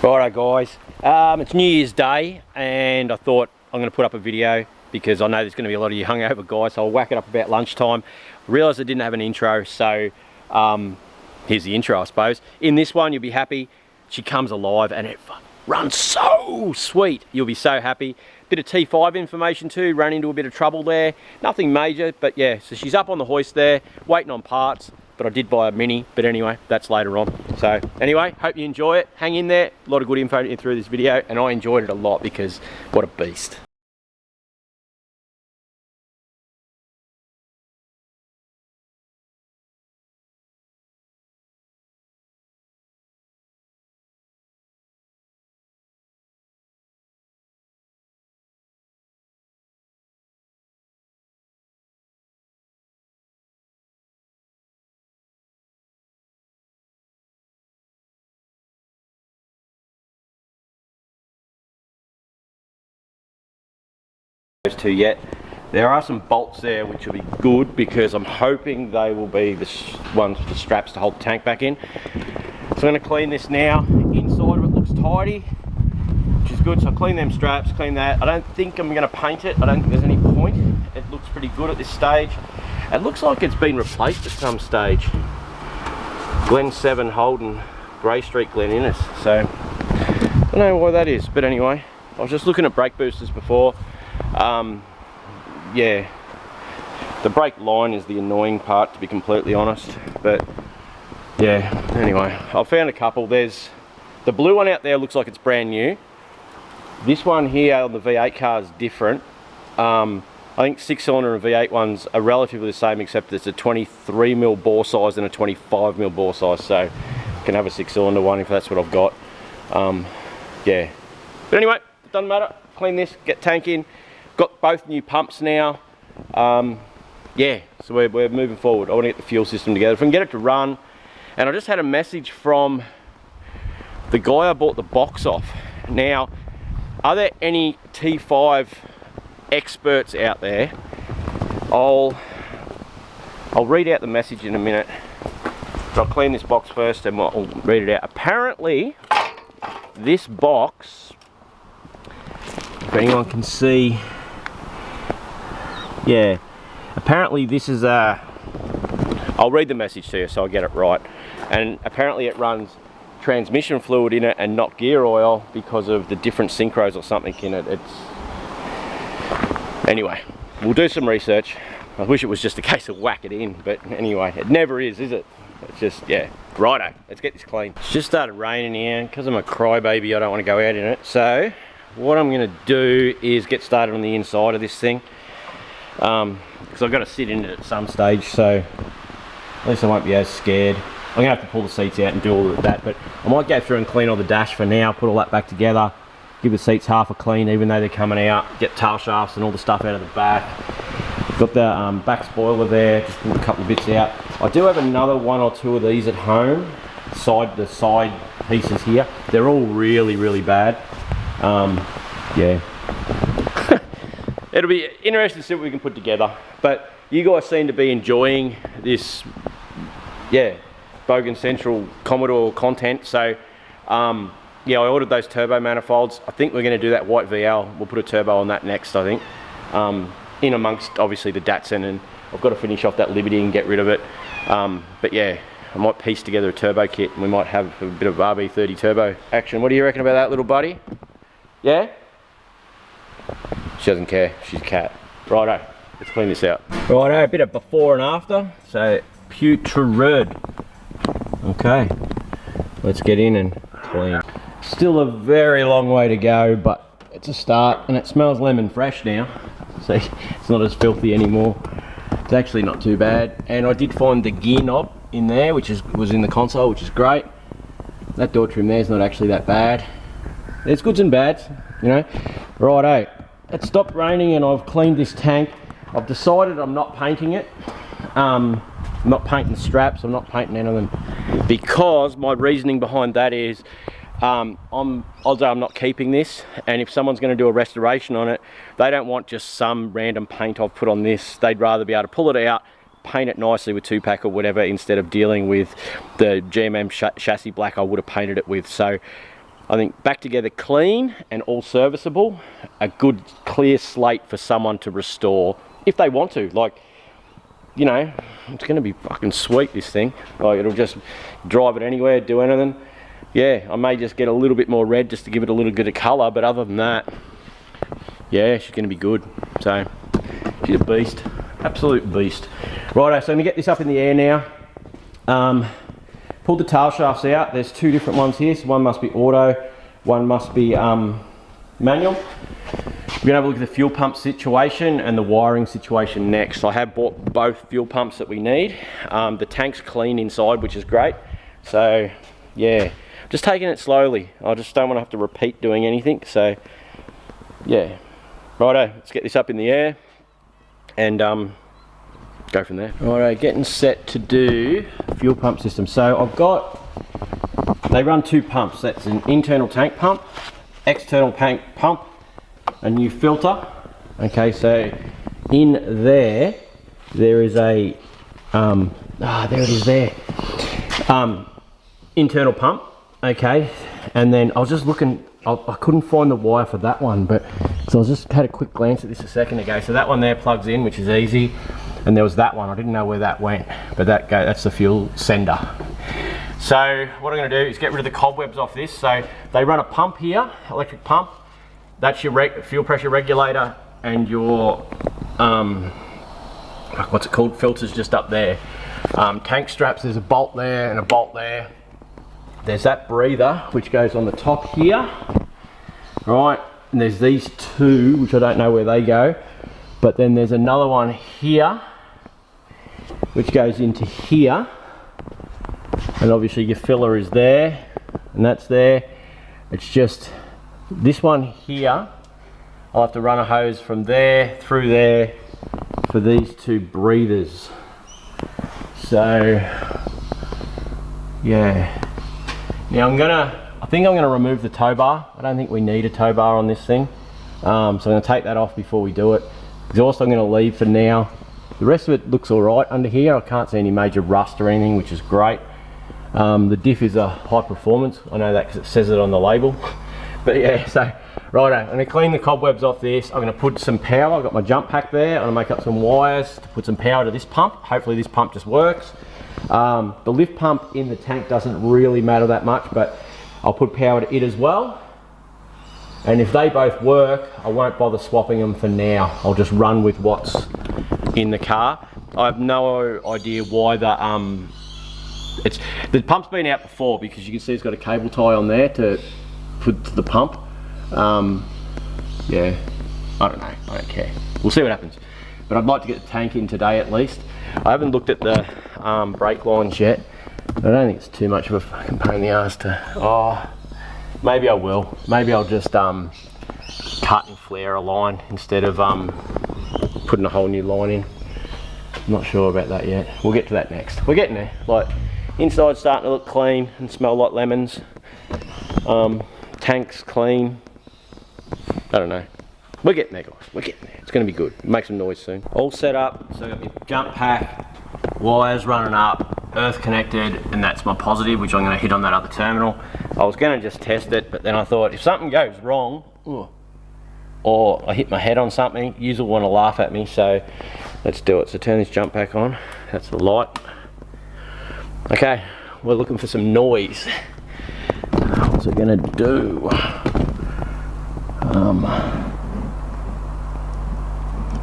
Righto guys, it's New Year's Day and I thought I'm going to put up a video because I know there's going to be a lot of you hungover guys, so I'll whack it up about lunchtime. Realised I didn't have an intro, so here's the intro I suppose. In this one you'll be happy, she comes alive and it runs so sweet, you'll be so happy. Bit of T5 information too, ran into a bit of trouble there, nothing major, but yeah, so she's up on the hoist there, waiting on parts. But I did buy a mini, but anyway, that's later on. So anyway, hope you enjoy it. Hang in there, a lot of good info through this video, and I enjoyed it a lot because what a beast. Those two yet. There are some bolts there which will be good because I'm hoping they will be the ones with the straps to hold the tank back in. So I'm going to clean this now. Inside of it looks tidy, which is good. So I'll clean them straps, clean that. I don't think I'm going to paint it. I don't think there's any point. It looks pretty good at this stage. It looks like it's been replaced at some stage. Glen 7 Holden Grey Street Glen Innes. So I don't know why that is, but anyway, I was just looking at brake boosters before. Yeah, the brake line is the annoying part, to be completely honest, but yeah, anyway, I found a couple. There's the blue one out there, looks like it's brand new. This one here on the V8 car is different. I think 6-cylinder and V8 ones are relatively the same, except it's a 23mm bore size and a 25mm bore size, so you can have a 6-cylinder one if that's what I've got. Yeah, but anyway, it doesn't matter. Clean this, get tank in. Got both new pumps now. Yeah, so we're moving forward. I want to get the fuel system together. If we can get it to run. And I just had a message from the guy I bought the box off. Now, are there any T5 experts out there? I'll read out the message in a minute. But I'll clean this box first and I'll read it out. Apparently, this box, if anyone can see, yeah, apparently this is a, I'll read the message to you so I get it right, and apparently it runs transmission fluid in it and not gear oil because of the different synchros or something in it. It's, anyway, we'll do some research. I wish it was just a case of whack it in, but anyway, it never is it? It's just, yeah, righto, let's get this clean. It's just started raining here, and because I'm a crybaby I don't want to go out in it, so what I'm going to do is get started on the inside of this thing, because I've got to sit in it at some stage, so at least I won't be as scared. I'm going to have to pull the seats out and do all of that, but I might go through and clean all the dash for now, put all that back together, give the seats half a clean even though they're coming out, get tail shafts and all the stuff out of the back. Got the back spoiler there, just pulled a couple of bits out. I do have another one or two of these at home, the side pieces here. They're all really bad. Yeah. It'll be interesting to see what we can put together, but you guys seem to be enjoying this, yeah, Bogan Central Commodore content, so yeah, I ordered those turbo manifolds. I think we're going to do that white VL. We'll put a turbo on that next, I think, in amongst obviously the Datsun, and I've got to finish off that Liberty and get rid of it, but yeah, I might piece together a turbo kit and we might have a bit of RB30 turbo action. What do you reckon about that, little buddy? Yeah? She doesn't care, she's a cat. Righto, let's clean this out. Righto, a bit of before and after. So, putrid. Okay, let's get in and clean. Still a very long way to go, but it's a start, and it smells lemon fresh now. See, it's not as filthy anymore. It's actually not too bad. And I did find the gear knob in there, which was in the console, which is great. That door trim there is not actually that bad. There's goods and bads, you know. Righto, it stopped raining and I've cleaned this tank. I've decided I'm not painting it. I'm not painting the straps, I'm not painting any of them, because my reasoning behind that is odds are I'm not keeping this, and if someone's going to do a restoration on it, they don't want just some random paint I've put on this. They'd rather be able to pull it out, paint it nicely with 2-pack or whatever, instead of dealing with the GMM chassis black I would have painted it with. So I think back together clean and all serviceable, a good clear slate for someone to restore if they want to. Like, you know, it's going to be fucking sweet, this thing. Like, it'll just drive it anywhere, do anything. Yeah, I may just get a little bit more red just to give it a little bit of colour, but other than that, yeah, she's going to be good. So, she's a beast. Absolute beast. Righto, so I'm going to get this up in the air now. Pulled the tail shafts out. There's two different ones here. So one must be auto, one must be manual. We're going to have a look at the fuel pump situation and the wiring situation next. I have bought both fuel pumps that we need. The tank's clean inside, which is great. So, yeah, just taking it slowly. I just don't want to have to repeat doing anything. So, yeah. Righto, let's get this up in the air and go from there. Righto, getting set to do fuel pump system. So I've got, they run two pumps. That's an internal tank pump, external tank pump, a new filter. Okay, so in there is a, there it is there, internal pump. Okay, and then I was just looking, I couldn't find the wire for that one, but so I just had a quick glance at this a second ago. So that one there plugs in, which is easy, and there was that one. I didn't know where that went, but that's the fuel sender. So what I'm going to do is get rid of the cobwebs off this. So they run a pump here, electric pump. That's your fuel pressure regulator, and your what's it called? Filters just up there. Tank straps. There's a bolt there and a bolt there. There's that breather which goes on the top here, right? And there's these two, which I don't know where they go, but then there's another one here which goes into here, and obviously your filler is there and that's there. It's just this one here, I'll have to run a hose from there through there for these two breathers. So yeah, now I think I'm gonna remove the tow bar. I don't think we need a tow bar on this thing. So I'm gonna take that off before we do it. Exhaust I'm gonna leave for now. The rest of it looks all right under here. I can't see any major rust or anything, which is great. The diff is a high performance. I know that because it says it on the label. But yeah, so righto, I'm gonna clean the cobwebs off this. I'm gonna put some power. I've got my jump pack there. I'm gonna make up some wires to put some power to this pump. Hopefully this pump just works. The lift pump in the tank doesn't really matter that much, but I'll put power to it as well. And if they both work, I won't bother swapping them for now. I'll just run with what's in the car. I have no idea why the pump's been out before, because you can see it's got a cable tie on there to put to the pump. Yeah, I don't know, I don't care. We'll see what happens. But I'd like to get the tank in today at least. I haven't looked at the brake lines yet. I don't think it's too much of a fucking pain in the ass to, maybe I will. Maybe I'll just cut and flare a line instead of putting a whole new line in. I'm not sure about that yet. We'll get to that next. We're getting there. Like, inside's starting to look clean and smell like lemons. Tank's clean. I don't know. We're getting there, guys. We're getting there. It's going to be good. Make some noise soon. All set up. So I got my jump pack, wires running up, earth connected, and that's my positive, which I'm going to hit on that other terminal. I was going to just test it, but then I thought if something goes wrong, or I hit my head on something, you'll want to laugh at me. So let's do it. So turn this jump pack on. That's the light. Okay, we're looking for some noise. What's it going to do?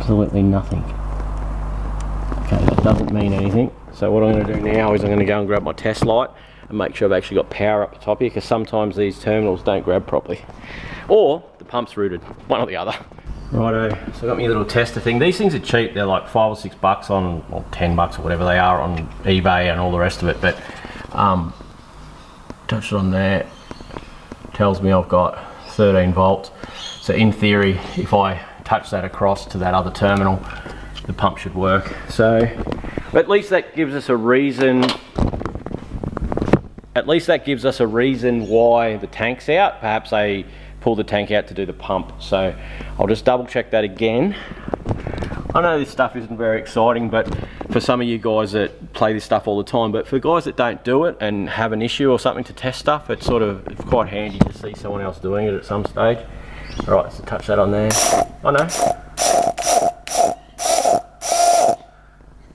Absolutely nothing. Okay, that doesn't mean anything. So what I'm going to do now is I'm going to go and grab my test light and make sure I've actually got power up the top here, because sometimes these terminals don't grab properly. Or the pump's rooted, one or the other. Righto, so I got my little tester thing. These things are cheap, they're like $5 or $6 on, or $10 or whatever they are on eBay and all the rest of it. But touch it on there, tells me I've got 13 volts. So in theory, if I touch that across to that other terminal, the pump should work. So at least that gives us a reason. At least that gives us a reason why the tank's out. Perhaps they pull the tank out to do the pump. So I'll just double check that again. I know this stuff isn't very exciting, but for some of you guys that play this stuff all the time, but for guys that don't do it and have an issue or something to test stuff, it's quite handy to see someone else doing it at some stage. All right, so touch that on there. Oh no.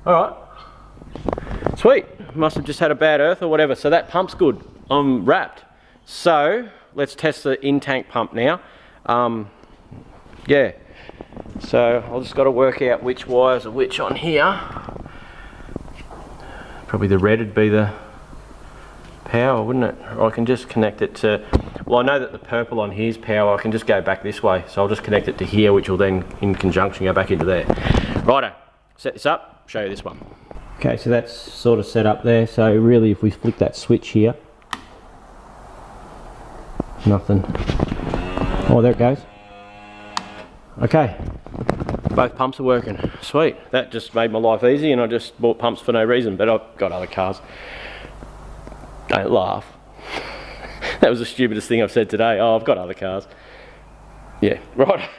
All right. Sweet. Must have just had a bad earth or whatever. So that pump's good. I'm wrapped. So let's test the in-tank pump now. Yeah. So I've just got to work out which wires are which on here. Probably the red would be the power, wouldn't it? Or I can just connect it to, well, I know that the purple on here is power. I can just go back this way. So I'll just connect it to here, which will then in conjunction go back into there. Righto, set this up, show you this one. Okay, so that's sort of set up there. So really if we flick that switch here, nothing. Oh, there it goes. Okay, both pumps are working. Sweet, that just made my life easy, and I just bought pumps for no reason, but I've got other cars. Don't laugh. That was the stupidest thing I've said today. Oh, I've got other cars. Yeah, right.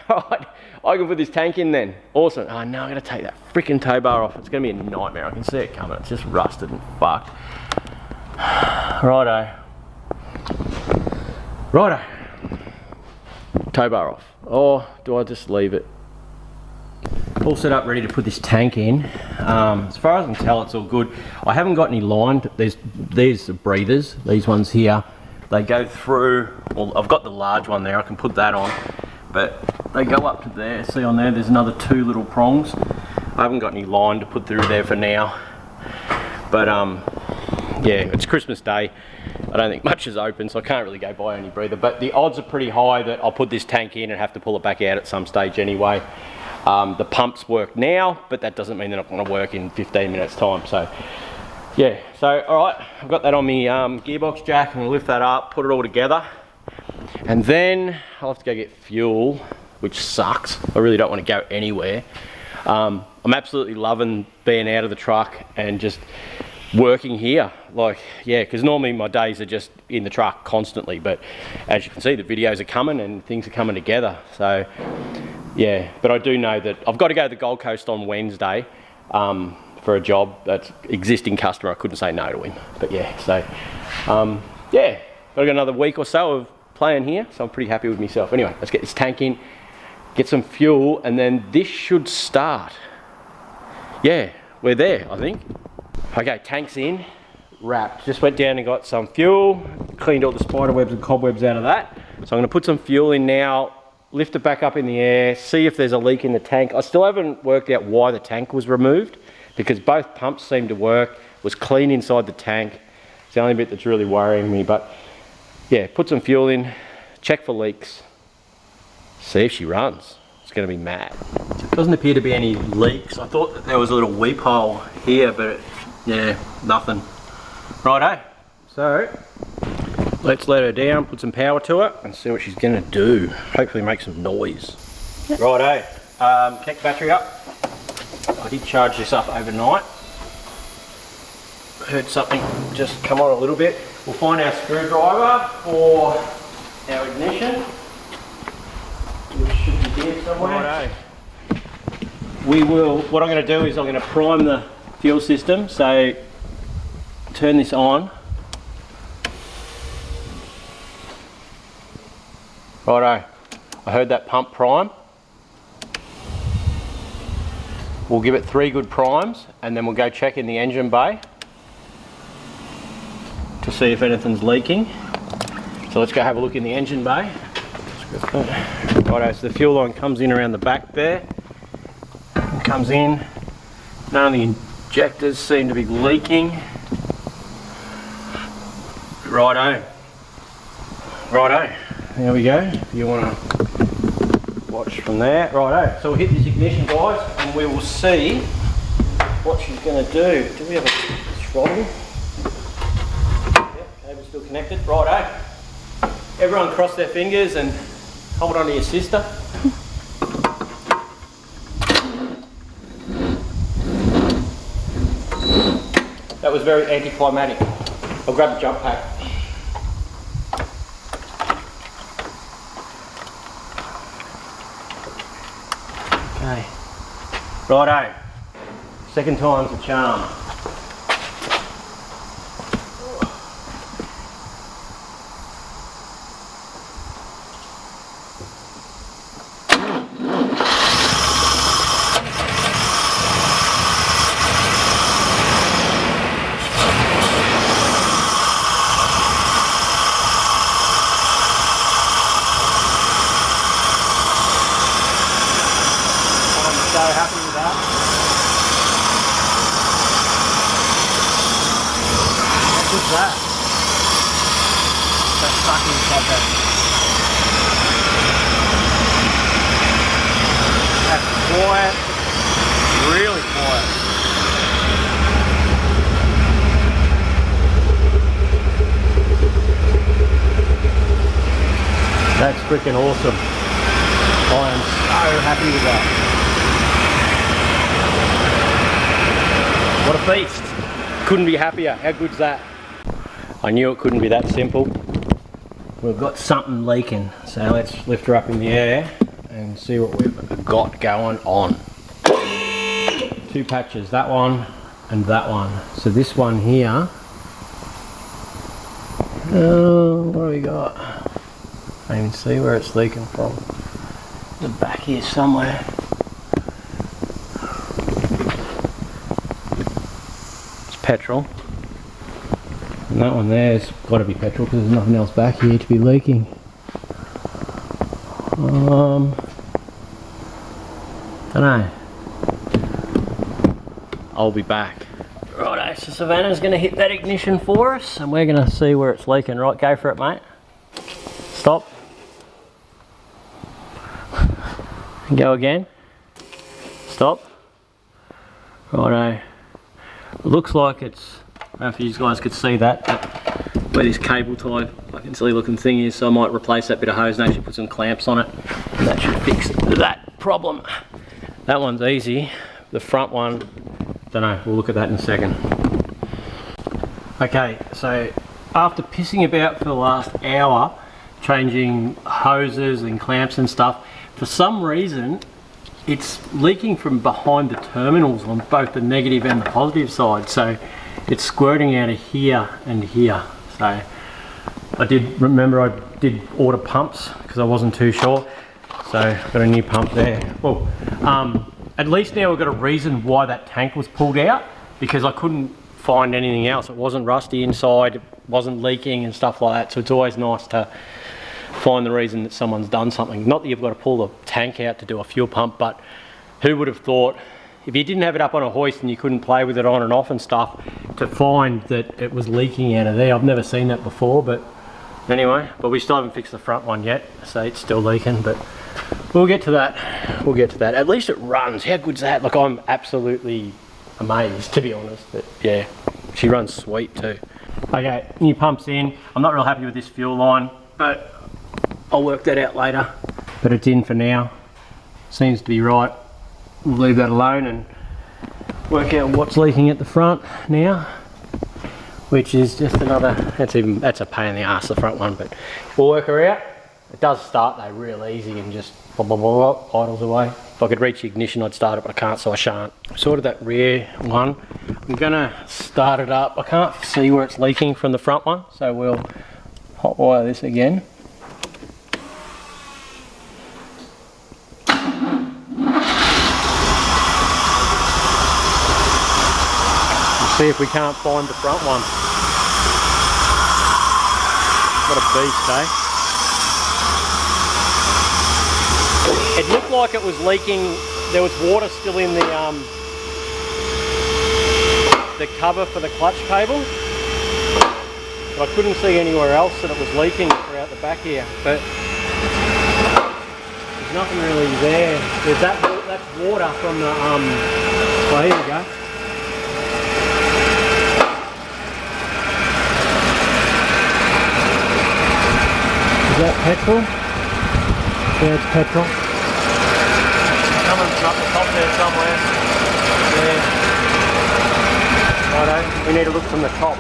Alright, I can put this tank in then. Awesome. Oh no, I'm going to take that freaking tow bar off. It's going to be a nightmare. I can see it coming. It's just rusted and fucked. Righto. Righto. Tow bar off. Or do I just leave it? All set up, ready to put this tank in. As far as I can tell, it's all good. I haven't got any lined. There's the breathers, these ones here. They go through, well, I've got the large one there, I can put that on. But they go up to there. See on there, there's another 2 little prongs. I haven't got any line to put through there for now. But yeah, it's Christmas Day. I don't think much is open, so I can't really go buy any breather. But the odds are pretty high that I'll put this tank in and have to pull it back out at some stage anyway. The pumps work now, but that doesn't mean they're not going to work in 15 minutes time. So yeah, so all right, I've got that on my gearbox jack. I'm going to lift that up, put it all together, and then I'll have to go get fuel, which sucks. I really don't want to go anywhere. I'm absolutely loving being out of the truck and just working here. Like, yeah, because normally my days are just in the truck constantly, but as you can see, the videos are coming and things are coming together. So yeah, but I do know that I've got to go to the Gold Coast on Wednesday for a job. That's existing customer. I couldn't say no to him. But yeah, so yeah, I've got another week or so of playing here, so I'm pretty happy with myself. Anyway, let's get this tank in, get some fuel, and then this should start. Yeah, we're there, I think. Okay, tank's in, wrapped. Just went down and got some fuel, cleaned all the spider webs and cobwebs out of that. So I'm going to put some fuel in now, lift it back up in the air, see if there's a leak in the tank. I still haven't worked out why the tank was removed, because both pumps seem to work. It was clean inside the tank. It's the only bit that's really worrying me. But yeah, put some fuel in, check for leaks, see if she runs. It's going to be mad. It doesn't appear to be any leaks. I thought that there was a little weep hole here, but yeah, nothing. Righto, so let's let her down, put some power to it, and see what she's going to do. Hopefully make some noise. Righto, kick battery up. I did charge this up overnight. Heard something just come on a little bit. We'll find our screwdriver for our ignition, which should be here somewhere. Righto. We will, what I'm going to do is I'm going to prime the fuel system, so turn this on. Righto, I heard that pump prime. We'll give it 3 good primes and then we'll go check in the engine bay to see if anything's leaking. So let's go have a look in the engine bay. Righto, so the fuel line comes in around the back there. It comes in. None of the injectors seem to be leaking. Righto. Righto. There we go. If you want to watch from there. Righto. So we'll hit this ignition, guys, and we will see what she's going to do. Do we have a throttle? Yep, cable's still connected. Righto. Everyone cross their fingers and hold on to your sister. That was very anticlimactic. I'll grab the jump pack. Okay. Righto, second time's a charm. Happy with that? How good's that? That fucking copper. That's quiet. Really quiet. That's freaking awesome. I am so happy with that. What a beast. Couldn't be happier. How good's that? I knew it couldn't be that simple. We've got something leaking, so let's lift her up in the air and see what we've got going on. Two patches, that one and that one. So this one here, what do we got? I can't even see where it's leaking from. The back here somewhere. Petrol, and that one there's got to be petrol because there's nothing else back here to be leaking. Don't know. I'll be back. Righto, so Savannah's going to hit that ignition for us and we're going to see where it's leaking. Right, go for it, mate. Stop. Go again. Stop. Righto. It looks like it's, I don't know if you guys could see that, but where this cable tie, fucking silly looking thing is, so I might replace that bit of hose and actually put some clamps on it, and that should fix that problem. That one's easy. The front one, don't know, we'll look at that in a second. Okay, so after pissing about for the last hour, changing hoses and clamps and stuff, for some reason, it's leaking from behind the terminals on both the negative and the positive side, so it's squirting out of here and here. So I did order pumps because I wasn't too sure, so got a new pump there. Well, at least now we've got a reason why that tank was pulled out, because I couldn't find anything else. It wasn't rusty inside, it wasn't leaking and stuff like that, so it's always nice to find the reason that someone's done something. Not that you've got to pull the tank out to do a fuel pump, but who would have thought, if you didn't have it up on a hoist and you couldn't play with it on and off and stuff, to find that it was leaking out of there. I've never seen that before, but anyway, but we still haven't fixed the front one yet, so it's still leaking, but we'll get to that. We'll get to that. At least it runs. How good's that? Like, I'm absolutely amazed, to be honest, but yeah, she runs sweet too. Okay, new pump's in. I'm not real happy with this fuel line, but I'll work that out later, but it's in for now. Seems to be right. We'll leave that alone and work out what's leaking at the front now, which is just another, that's a pain in the ass, the front one, but we'll work her out. It does start though real easy and just blah, blah, blah, blah, idles away. If I could reach the ignition I'd start it, but I can't, so I shan't. Sorted that rear one. I'm gonna start it up. I can't see where it's leaking from the front one, so we'll hot wire this again. See if we can't find the front one. What a beast, eh? It looked like it was leaking. There was water still in the cover for the clutch cable, but I couldn't see anywhere else that it was leaking throughout the back here. But there's nothing really there. There's that's water from the oh, here we go. Is that petrol? Yeah, it's petrol. Coming up the top there somewhere. Yeah. Righto, we need to look from the top.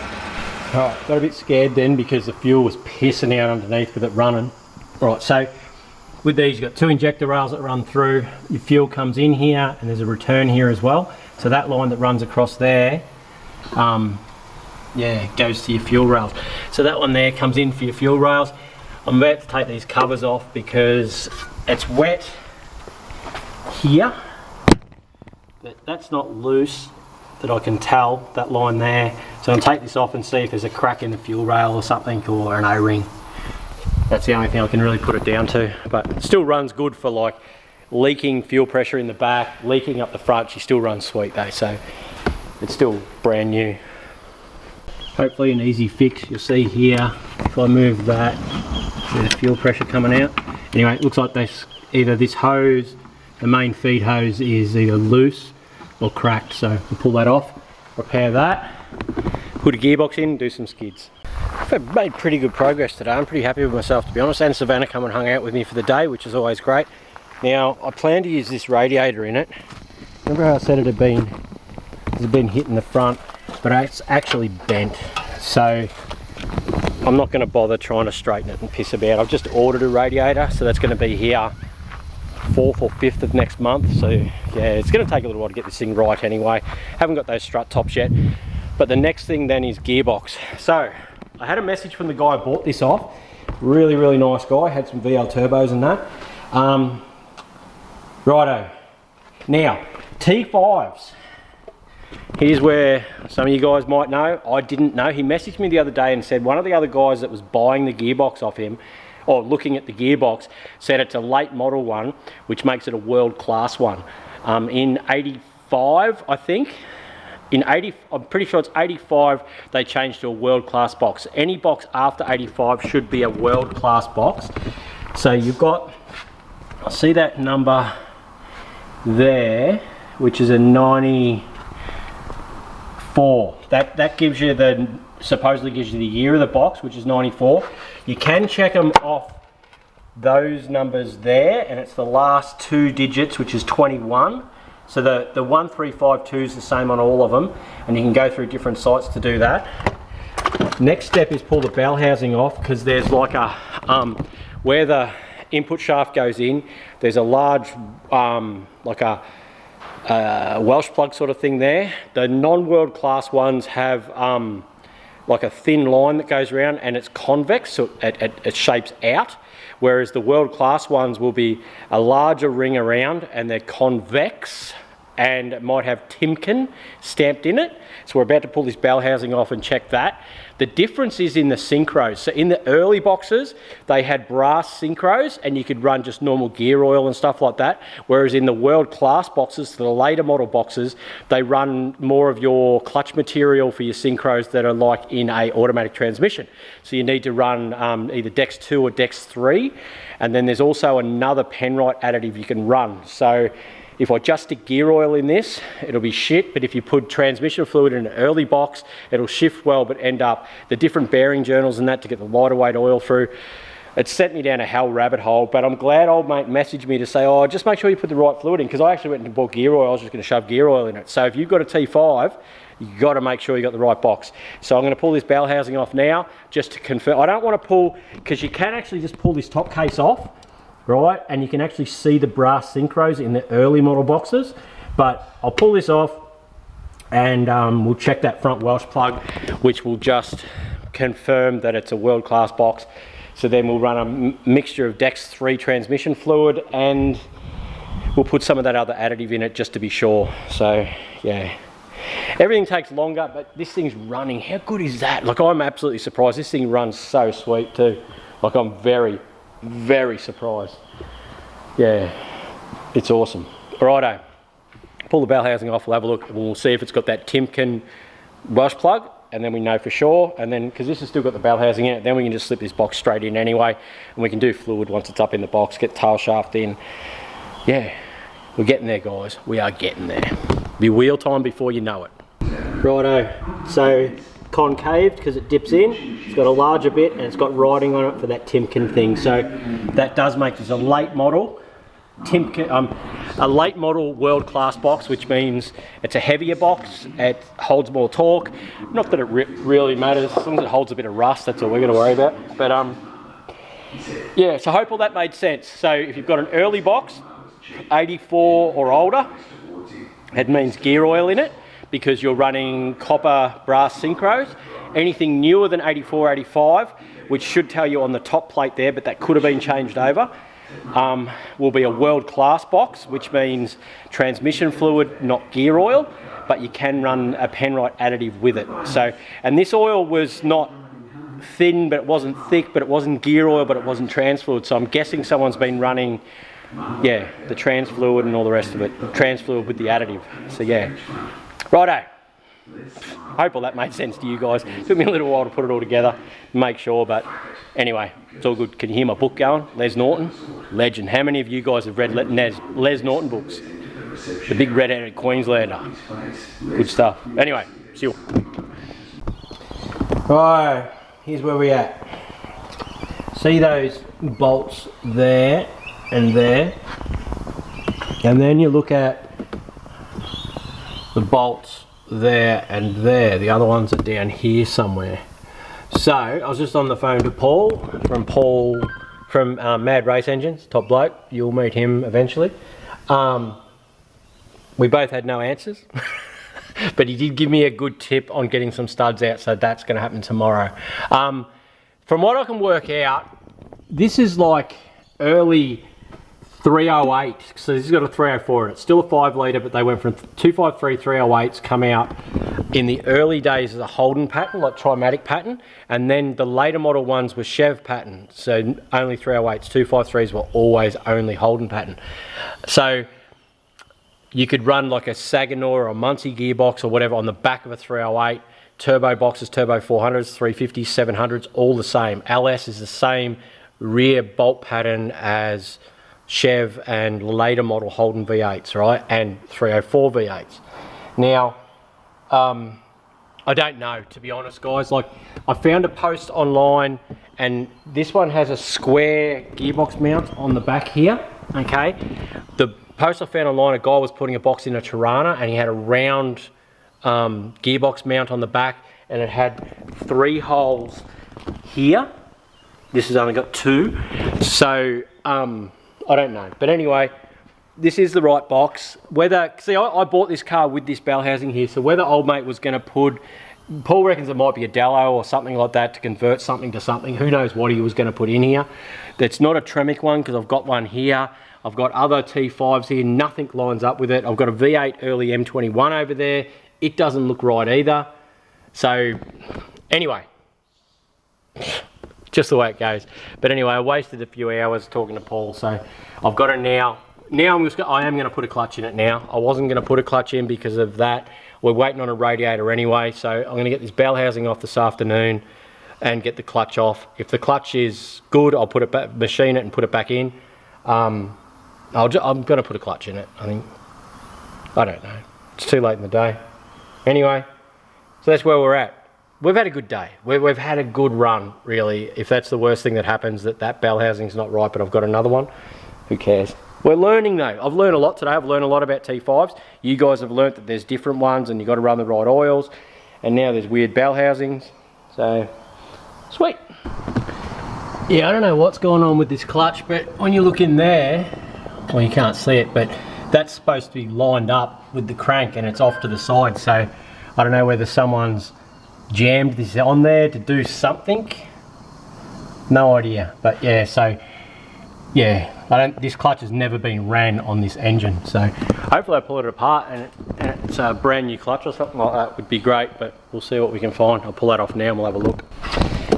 Alright, got a bit scared then because the fuel was pissing out underneath with it running. Right, so with these, you've got 2 injector rails that run through. Your fuel comes in here, and there's a return here as well. So that line that runs across there, yeah, goes to your fuel rails. So that one there comes in for your fuel rails. I'm about to take these covers off because it's wet here, but that's not loose that I can tell, that line there. So I'll take this off and see if there's a crack in the fuel rail or something, or an O-ring. That's the only thing I can really put it down to, but it still runs good for like leaking fuel pressure in the back, leaking up the front. She still runs sweet though, so it's still brand new. Hopefully an easy fix. You'll see here, if I move that, see the fuel pressure coming out. Anyway, it looks like either this hose, the main feed hose, is either loose or cracked, so we'll pull that off, repair that, put a gearbox in, do some skids. I've made pretty good progress today. I'm pretty happy with myself, to be honest, and Savannah come and hung out with me for the day, which is always great. Now, I plan to use this radiator in it. Remember how I said it had been hitting the front, but it's actually bent, so I'm not going to bother trying to straighten it and piss about. I've just ordered a radiator, so that's going to be here 4th or 5th of next month. So yeah, it's going to take a little while to get this thing right anyway. Haven't got those strut tops yet, but the next thing then is gearbox. So I had a message from the guy I bought this off. Really nice guy, had some VL turbos and that. Righto, now T5s. Here's where some of you guys might know. I didn't know. He messaged me the other day and said one of the other guys that was buying the gearbox off him, or looking at the gearbox, said it's a late model one, which makes it a world-class one. In 85, I think, I'm pretty sure it's 85, they changed to a world-class box. Any box after 85 should be a world-class box. So you've got, I see that number there, which is a 94. That gives you supposedly gives you the year of the box, which is 94. You can check them off those numbers there, and it's the last 2 digits, which is 21. So the 1352 is the same on all of them, and you can go through different sites to do that. Next step is pull the bell housing off, because there's like a where the input shaft goes in, there's a large like a Welsh plug sort of thing there. The non-world class ones have like a thin line that goes around, and it's convex, so it shapes out, whereas the world class ones will be a larger ring around and they're convex, and it might have Timken stamped in it. So we're about to pull this bell housing off and check that. The difference is in the synchros. So in the early boxes, they had brass synchros and you could run just normal gear oil and stuff like that. Whereas in the world class boxes, the later model boxes, they run more of your clutch material for your synchros that are like in a automatic transmission. So you need to run either Dex 2 or Dex 3. And then there's also another Penrite additive you can run. So if I just stick gear oil in this, it'll be shit, but if you put transmission fluid in an early box, it'll shift well, but end up the different bearing journals and that to get the lighter weight oil through. It sent me down a hell rabbit hole, but I'm glad old mate messaged me to say, oh, just make sure you put the right fluid in, because I actually went and bought gear oil. I was just going to shove gear oil in it. So if you've got a T5, you've got to make sure you got the right box. So I'm going to pull this bell housing off now, just to confirm. I don't want to pull, because you can actually just pull this top case off, right, and you can actually see the brass synchros in the early model boxes. But I'll pull this off and we'll check that front Welsh plug, which will just confirm that it's a world-class box. So then we'll run a mixture of Dex 3 transmission fluid, and we'll put some of that other additive in it just to be sure. So yeah, everything takes longer, but this thing's running. How good is that? Like, I'm absolutely surprised. This thing runs so sweet too. Like, I'm very surprised. Yeah, it's awesome. Righto, pull the bell housing off, we'll have a look, and we'll see if it's got that Timken Welsh plug, and then we know for sure. And then, because this has still got the bell housing in it, then we can just slip this box straight in anyway, and we can do fluid once it's up in the box, get tail shaft in. Yeah, we're getting there, guys. We are getting there. Be wheel time before you know it. Righto, so concaved because it dips in, it's got a larger bit, and it's got writing on it for that Timken thing. So that does make this a late model Timken, a late model world class box, which means it's a heavier box, it holds more torque. Not that it really matters, as long as it holds a bit of rust, that's all we're going to worry about. But Yeah, so I hope all that made sense. So if you've got an early box, 84 or older, it means gear oil in it because you're running copper brass synchros. Anything newer than 84, 85, which should tell you on the top plate there, but that could have been changed over, will be a world-class box, which means transmission fluid, not gear oil, but you can run a Penrite additive with it. So, and this oil was not thin, but it wasn't thick, but it wasn't gear oil, but it wasn't trans fluid. So I'm guessing someone's been running, yeah, the trans fluid and all the rest of it, trans fluid with the additive. So yeah, righto. Hope all that made sense to you guys. It took me a little while to put it all together, make sure, but anyway, it's all good. Can you hear my book going? Les Norton, legend. How many of you guys have read Les Norton books? The big red-headed Queenslander. Good stuff. Anyway, see you. Right, here's where we're at. See those bolts there and there? And then you look at the bolts there and there. The other ones are down here somewhere. So I was just on the phone to Paul from Mad Race Engines, top bloke. You'll meet him eventually. We both had no answers, but he did give me a good tip on getting some studs out, so that's going to happen tomorrow. From what I can work out, this is like early 308, so this has got a 304 in it. Still a 5 litre, but they went from 253 308s come out in the early days as a Holden pattern, like Trimatic pattern, and then the later model ones were Chev pattern, so only 308s. 253s were always only Holden pattern. So you could run like a Saginaw or a Muncie gearbox or whatever on the back of a 308. Turbo boxes, turbo 400s, 350s, 700s, all the same. LS is the same rear bolt pattern as Chev and later model Holden V8s, right? And 304 V8s. Now, I don't know, to be honest, guys. Like, I found a post online, and this one has a square gearbox mount on the back here, okay? The post I found online, a guy was putting a box in a Tirana, and he had a round gearbox mount on the back, and it had 3 holes here. This has only got 2, so I don't know, but anyway, this is the right box. Whether, see, I bought this car with this bell housing here, so whether old mate was going to put, Paul reckons it might be a Dello or something like that to convert something to something. Who knows what he was going to put in here. It's not a Tremec one because I've got one here. I've got other T5s here. Nothing lines up with it. I've got a V8 early M21 over there. It doesn't look right either. So anyway, just the way it goes. But anyway, I wasted a few hours talking to Paul, so I've got it now. Now I am going to put a clutch in it now. I wasn't going to put a clutch in because of that. We're waiting on a radiator anyway, so I'm going to get this bell housing off this afternoon and get the clutch off. If the clutch is good, I'll put it back, machine it and put it back in. I'm going to put a clutch in it, I think. I don't know. It's too late in the day. Anyway, so that's where we're at. We've had a good day. We've had a good run, really. If that's the worst thing that happens, that bell housing's not right, but I've got another one, who cares? We're learning though. I've learned a lot today. I've learned a lot about T5s. You guys have learnt that there's different ones and you've got to run the right oils. And now there's weird bell housings. So, sweet. Yeah, I don't know what's going on with this clutch, but when you look in there, well, you can't see it, but that's supposed to be lined up with the crank and it's off to the side. So I don't know whether someone's jammed this on there to do something. No idea, but yeah, so yeah, this clutch has never been ran on this engine, so hopefully I pull it apart and it's a brand new clutch or something like that would be great, but we'll see what we can find. I'll pull that off now and we'll have a look.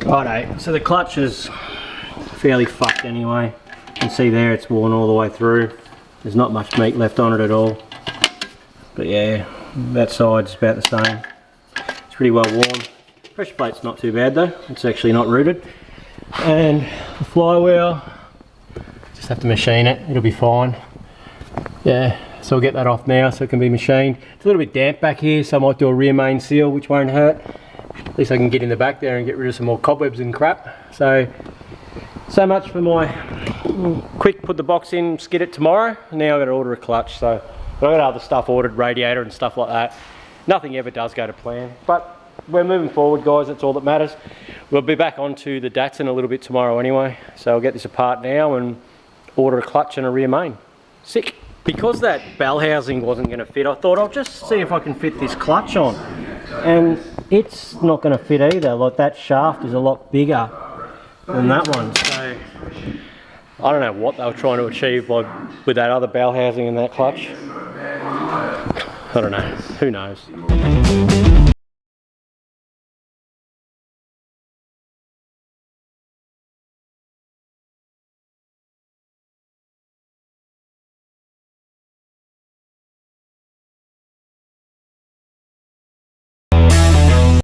Righto, so the clutch is fairly fucked anyway. You can see there it's worn all the way through. There's not much meat left on it at all, but yeah, that side's about the same. It's pretty well worn. Pressure plate's not too bad though, it's actually not rooted. And the flywheel, just have to machine it, it'll be fine. Yeah, so I'll get that off now so it can be machined. It's a little bit damp back here, so I might do a rear main seal, which won't hurt. At least I can get in the back there and get rid of some more cobwebs and crap. So much for my quick put the box in, skid it tomorrow. Now I've got to order a clutch, so I've got other stuff ordered, radiator and stuff like that. Nothing ever does go to plan, but we're moving forward, guys. That's all that matters. We'll be back onto the Datsun a little bit tomorrow anyway. So I'll get this apart now and order a clutch and a rear main. Sick. Because that bell housing wasn't going to fit, I thought I'll just see if I can fit this clutch on. And it's not going to fit either. Like, that shaft is a lot bigger than that one. So I don't know what they were trying to achieve with that other bell housing and that clutch. I don't know. Who knows?